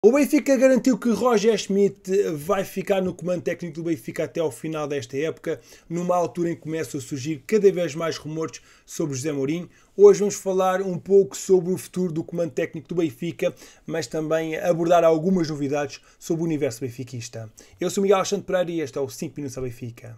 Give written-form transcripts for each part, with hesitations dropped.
O Benfica garantiu que Roger Schmidt vai ficar no comando técnico do Benfica até ao final desta época, numa altura em que começam a surgir cada vez mais rumores sobre José Mourinho. Hoje vamos falar um pouco sobre o futuro do comando técnico do Benfica, mas também abordar algumas novidades sobre o universo benfiquista. Eu sou Miguel Alexandre Pereira e este é o 5 Minutos ao Benfica.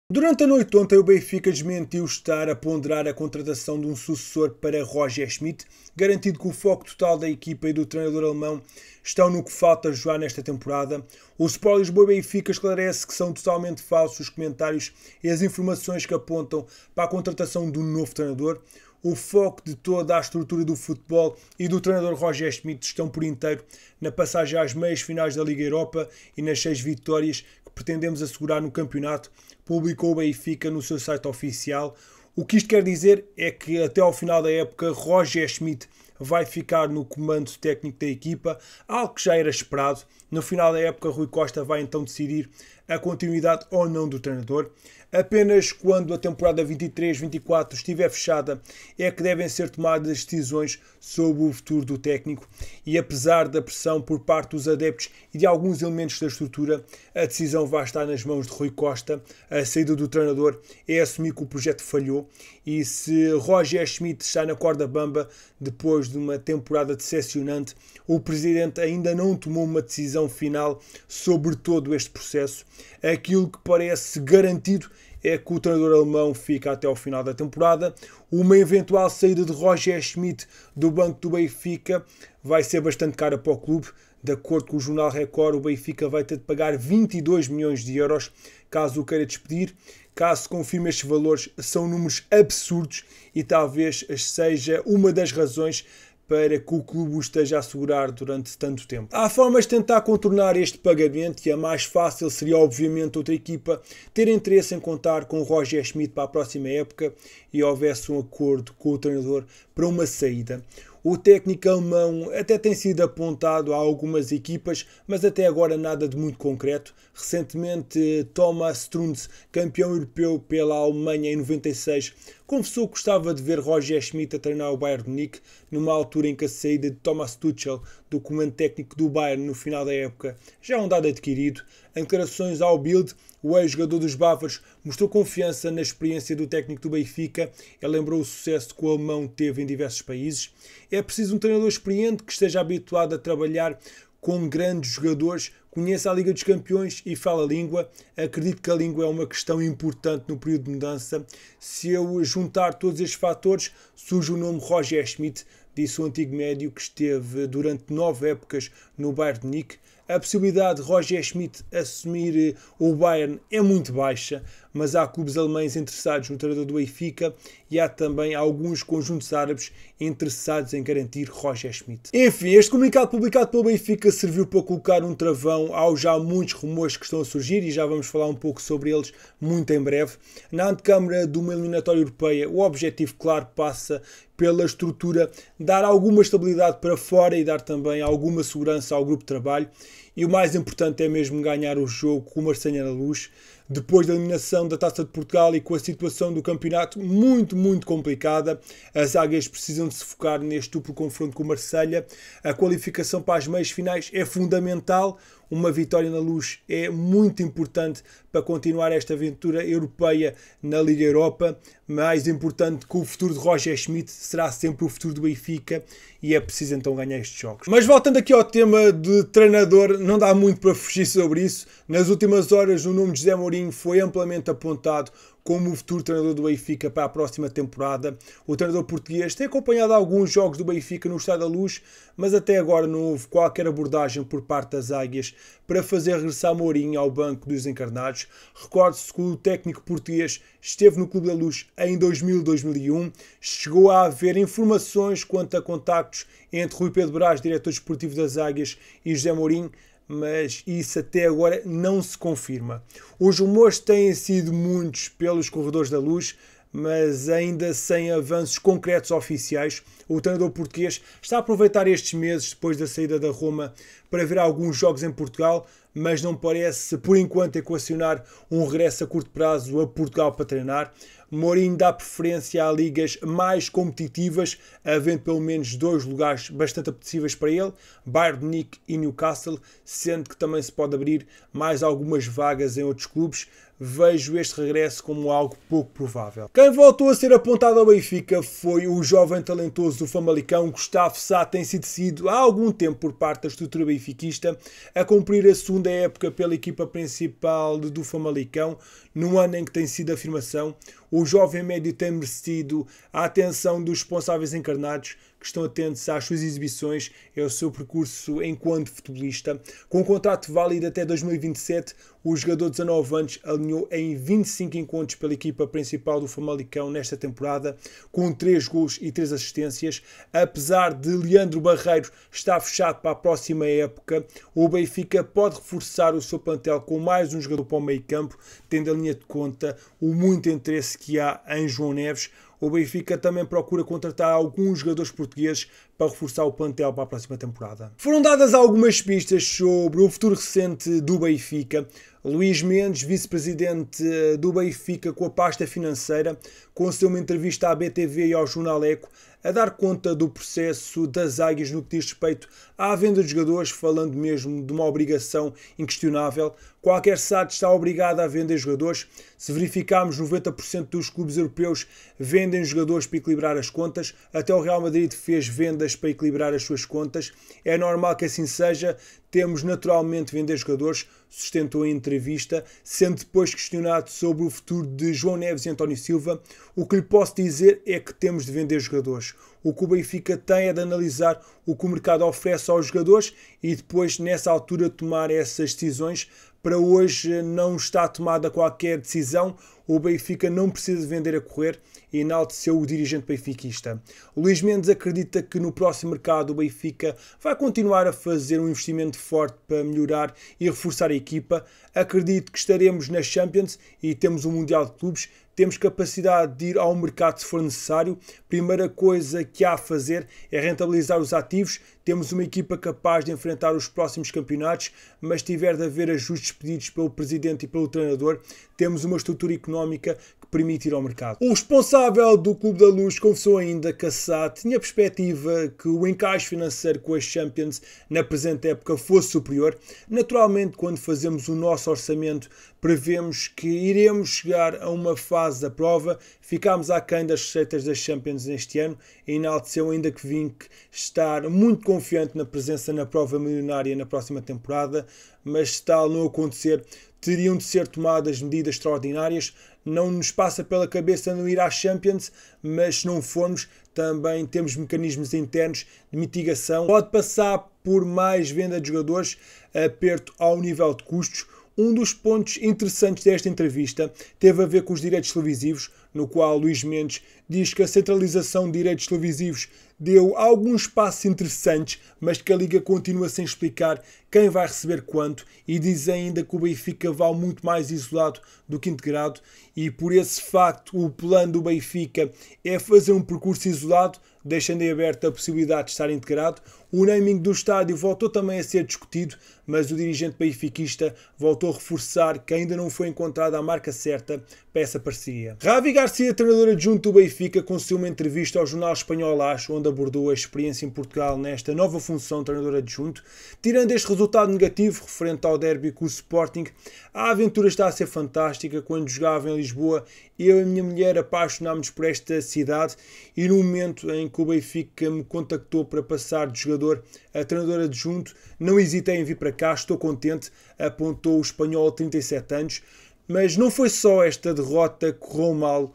Durante a noite de ontem, o Benfica desmentiu estar a ponderar a contratação de um sucessor para Roger Schmidt, garantindo que o foco total da equipa e do treinador alemão estão no que falta jogar nesta temporada. O Sport Lisboa e Benfica esclarece que são totalmente falsos os comentários e as informações que apontam para a contratação de um novo treinador. O foco de toda a estrutura do futebol e do treinador Roger Schmidt estão por inteiro na passagem às meias finais da Liga Europa e nas 6 vitórias que pretendemos assegurar no campeonato, publicou o Benfica no seu site oficial. O que isto quer dizer é que até ao final da época Roger Schmidt vai ficar no comando técnico da equipa, algo que já era esperado. No final da época Rui Costa vai então decidir a continuidade ou não do treinador. Apenas quando a temporada 23-24 estiver fechada é que devem ser tomadas as decisões sobre o futuro do técnico e apesar da pressão por parte dos adeptos e de alguns elementos da estrutura, a decisão vai estar nas mãos de Rui Costa. A saída do treinador é assumir que o projeto falhou e se Roger Schmidt está na corda bamba depois de uma temporada decepcionante, o presidente ainda não tomou uma decisão final sobre todo este processo. Aquilo que parece garantido é que o treinador alemão fica até ao final da temporada. Uma eventual saída de Roger Schmidt do banco do Benfica vai ser bastante cara para o clube. De acordo com o jornal Record, o Benfica vai ter de pagar 22 milhões de euros caso o queira despedir. Caso se confirme estes valores, são números absurdos e talvez seja uma das razões para que o clube o esteja a assegurar durante tanto tempo. Há formas de tentar contornar este pagamento e a mais fácil seria obviamente outra equipa ter interesse em contar com Roger Schmidt para a próxima época e houvesse um acordo com o treinador para uma saída. O técnico alemão até tem sido apontado a algumas equipas, mas até agora nada de muito concreto. Recentemente, Thomas Strunz, campeão europeu pela Alemanha em 96, confessou que gostava de ver Roger Schmidt a treinar o Bayern de Munique, numa altura em que a saída de Thomas Tuchel do comando técnico do Bayern no final da época já é um dado adquirido. Em declarações ao Bild, o ex-jogador dos bávaros mostrou confiança na experiência do técnico do Benfica. Ele lembrou o sucesso que o alemão teve em diversos países. É preciso um treinador experiente que esteja habituado a trabalhar com grandes jogadores, conheça a Liga dos Campeões e fala a língua. Acredito que a língua é uma questão importante no período de mudança. Se eu juntar todos estes fatores, surge o nome Roger Schmidt, disse o antigo médio que esteve durante 9 épocas no Bayern de Munique. A possibilidade de Roger Schmidt assumir o Bayern é muito baixa, mas há clubes alemães interessados no treinador do Benfica e há também alguns conjuntos árabes interessados em garantir Roger Schmidt. Enfim, este comunicado publicado pelo Benfica serviu para colocar um travão aos já muitos rumores que estão a surgir e já vamos falar um pouco sobre eles muito em breve. Na antecâmara de uma eliminatória europeia, o objetivo claro passa pela estrutura dar alguma estabilidade para fora e dar também alguma segurança ao grupo de trabalho. E o mais importante é mesmo ganhar o jogo com o Marselha na Luz. Depois da eliminação da Taça de Portugal e com a situação do campeonato muito complicada, as águias precisam de se focar neste duplo confronto com o Marselha. A qualificação para as meias finais é fundamental. Uma vitória na Luz é muito importante para continuar esta aventura europeia na Liga Europa. Mais importante que o futuro de Roger Schmidt será sempre o futuro do Benfica e é preciso então ganhar estes jogos. Mas voltando aqui ao tema de treinador, não dá muito para fugir sobre isso. Nas últimas horas o nome de José Mourinho foi amplamente apontado como o futuro treinador do Benfica para a próxima temporada. O treinador português tem acompanhado alguns jogos do Benfica no Estádio da Luz, mas até agora não houve qualquer abordagem por parte das águias para fazer regressar Mourinho ao banco dos encarnados. Recorde-se que o técnico português esteve no Clube da Luz em 2000-2001. Chegou a haver informações quanto a contactos entre Rui Pedro Brás, diretor desportivo das águias, e José Mourinho, mas isso até agora não se confirma. Os rumores têm sido muitos pelos corredores da Luz, mas ainda sem avanços concretos oficiais. O treinador português está a aproveitar estes meses depois da saída da Roma para ver alguns jogos em Portugal, mas não parece, por enquanto, equacionar um regresso a curto prazo a Portugal para treinar. Mourinho dá preferência a ligas mais competitivas, havendo pelo menos 2 lugares bastante apetecíveis para ele, Bayern de Munique e Newcastle, sendo que também se pode abrir mais algumas vagas em outros clubes. Vejo este regresso como algo pouco provável. Quem voltou a ser apontado ao Benfica foi o jovem talentoso do Famalicão, Gustavo Sá. Tem sido decidido há algum tempo por parte da estrutura benfiquista a cumprir a segunda época pela equipa principal do Famalicão, no ano em que tem sido a afirmação. O jovem médio tem merecido a atenção dos responsáveis encarnados, que estão atentos às suas exibições e ao seu percurso enquanto futebolista. Com um contrato válido até 2027, o jogador de 19 anos alinhou em 25 encontros pela equipa principal do Famalicão nesta temporada, com 3 gols e 3 assistências. Apesar de Leandro Barreiro estar fechado para a próxima época, o Benfica pode reforçar o seu plantel com mais um jogador para o meio campo, tendo em linha de conta o muito interesse que há em João Neves. O Benfica também procura contratar alguns jogadores portugueses para reforçar o plantel para a próxima temporada. Foram dadas algumas pistas sobre o futuro recente do Benfica. Luís Mendes, vice-presidente do Benfica com a pasta financeira, concedeu uma entrevista à BTV e ao Jornal Eco a dar conta do processo das Águias no que diz respeito à venda de jogadores, falando mesmo de uma obrigação inquestionável. Qualquer SAD está obrigado a vender jogadores. Se verificarmos, 90% dos clubes europeus vendem jogadores para equilibrar as contas. Até o Real Madrid fez vendas para equilibrar as suas contas. É normal que assim seja. Temos naturalmente de vender jogadores, sustentou a entrevista, sendo depois questionado sobre o futuro de João Neves e António Silva. O que lhe posso dizer é que temos de vender jogadores. O que o Benfica tem é de analisar o que o mercado oferece aos jogadores e depois, nessa altura, tomar essas decisões. Para hoje não está tomada qualquer decisão. O Benfica não precisa de vender a correr, enalteceu o dirigente benfiquista. Luís Mendes acredita que no próximo mercado o Benfica vai continuar a fazer um investimento forte para melhorar e reforçar a equipa. Acredito que estaremos na Champions e temos um Mundial de Clubes. Temos capacidade de ir ao mercado se for necessário. Primeira coisa que há a fazer é rentabilizar os ativos. Temos uma equipa capaz de enfrentar os próximos campeonatos, mas tiver de haver ajustes pedidos pelo presidente e pelo treinador, temos uma estrutura económica que permite ir ao mercado. O responsável do Clube da Luz confessou ainda que a SAD tinha a perspectiva que o encaixe financeiro com as Champions na presente época fosse superior. Naturalmente, quando fazemos o nosso orçamento, prevemos que iremos chegar a uma fase da prova. Ficámos aquém das receitas das Champions neste ano e enalteceu ainda que Vinck estar muito confiante na presença na prova milionária na próxima temporada, mas se tal não acontecer, teriam de ser tomadas medidas extraordinárias. Não nos passa pela cabeça não ir às Champions, mas se não formos, também temos mecanismos internos de mitigação. Pode passar por mais venda de jogadores, aperto ao nível de custos. Um dos pontos interessantes desta entrevista teve a ver com os direitos televisivos, no qual Luís Mendes diz que a centralização de direitos televisivos deu alguns passos interessantes, mas que a Liga continua sem explicar quem vai receber quanto, e diz ainda que o Benfica vai muito mais isolado do que integrado, e por esse facto o plano do Benfica é fazer um percurso isolado, deixando em aberto a possibilidade de estar integrado. O naming do estádio voltou também a ser discutido, mas o dirigente benfiquista voltou a reforçar que ainda não foi encontrada a marca certa para essa parceria. Javi Garcia, treinador adjunto do Benfica, concedeu uma entrevista ao jornal espanhol AS, onde abordou a experiência em Portugal nesta nova função de treinador adjunto. Tirando este resultado negativo, referente ao derby com o Sporting, a aventura está a ser fantástica. Quando jogava em Lisboa, eu e a minha mulher apaixonámos por esta cidade, e no momento em que o Benfica me contactou para passar de jogador a treinador adjunto, não hesitei em vir para cá, estou contente, apontou o espanhol de 37 anos. Mas não foi só esta derrota que correu mal.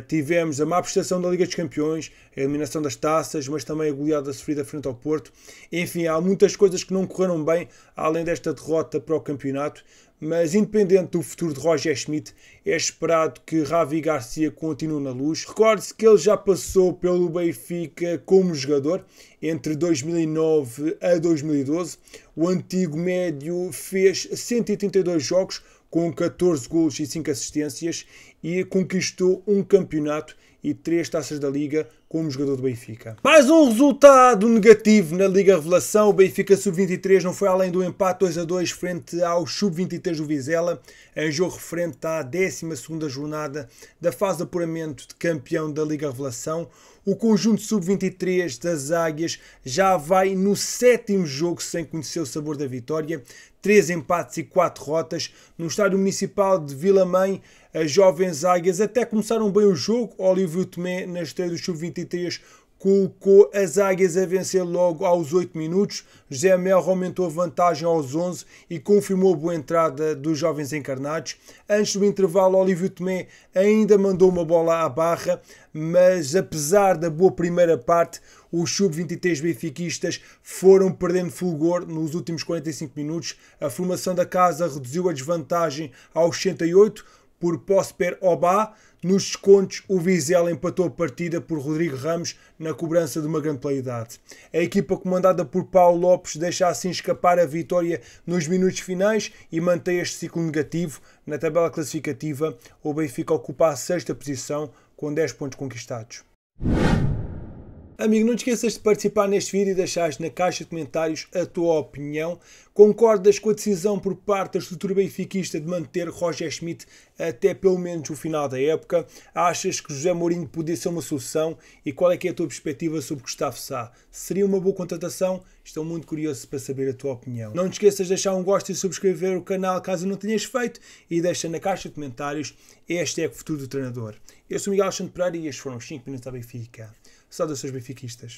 Tivemos a má prestação da Liga dos Campeões, a eliminação das taças, mas também a goleada sofrida frente ao Porto. Enfim, há muitas coisas que não correram bem, além desta derrota para o campeonato. Mas independente do futuro de Roger Schmidt, é esperado que Javi Garcia continue na Luz. Recorde-se que ele já passou pelo Benfica como jogador entre 2009 a 2012. O antigo médio fez 132 jogos com 14 golos e 5 assistências e conquistou um campeonato e 3 taças da Liga como jogador do Benfica. Mais um resultado negativo na Liga Revelação. O Benfica Sub-23 não foi além do empate 2-2 frente ao Sub-23 do Vizela, em jogo referente à 12ª jornada da fase de apuramento de campeão da Liga Revelação. O conjunto Sub-23 das Águias já vai no 7º jogo sem conhecer o sabor da vitória. 3 empates e 4 derrotas. No estádio municipal de Vilamém, as jovens Águias até começaram bem o jogo. Olívio Tomé, na estreia do Sub-23, colocou as Águias a vencer logo aos 8 minutos. José Melro aumentou a vantagem aos 11 e confirmou a boa entrada dos jovens encarnados. Antes do intervalo, Olívio Tomé ainda mandou uma bola à barra, mas apesar da boa primeira parte, os sub-23 benfiquistas foram perdendo fulgor nos últimos 45 minutos. A formação da casa reduziu a desvantagem aos 68 por Prosper Obá. Nos descontos, o Vizela empatou a partida por Rodrigo Ramos na cobrança de uma grande qualidade. A equipa comandada por Paulo Lopes deixa assim escapar a vitória nos minutos finais e mantém este ciclo negativo. Na tabela classificativa, o Benfica ocupa a 6ª posição com 10 pontos conquistados. Amigo, não te esqueças de participar neste vídeo e deixares na caixa de comentários a tua opinião. Concordas com a decisão por parte da estrutura benfiquista de manter Roger Schmidt até pelo menos o final da época? Achas que José Mourinho podia ser uma solução? E qual é que é a tua perspectiva sobre Gustavo Sá? Seria uma boa contratação? Estou muito curioso para saber a tua opinião. Não te esqueças de deixar um gosto e subscrever o canal caso não tenhas feito e deixa na caixa de comentários #futuro do treinador. Eu sou Miguel Alexandre Pereira e estes foram os 5 minutos da Benfica. Saudações benfiquistas.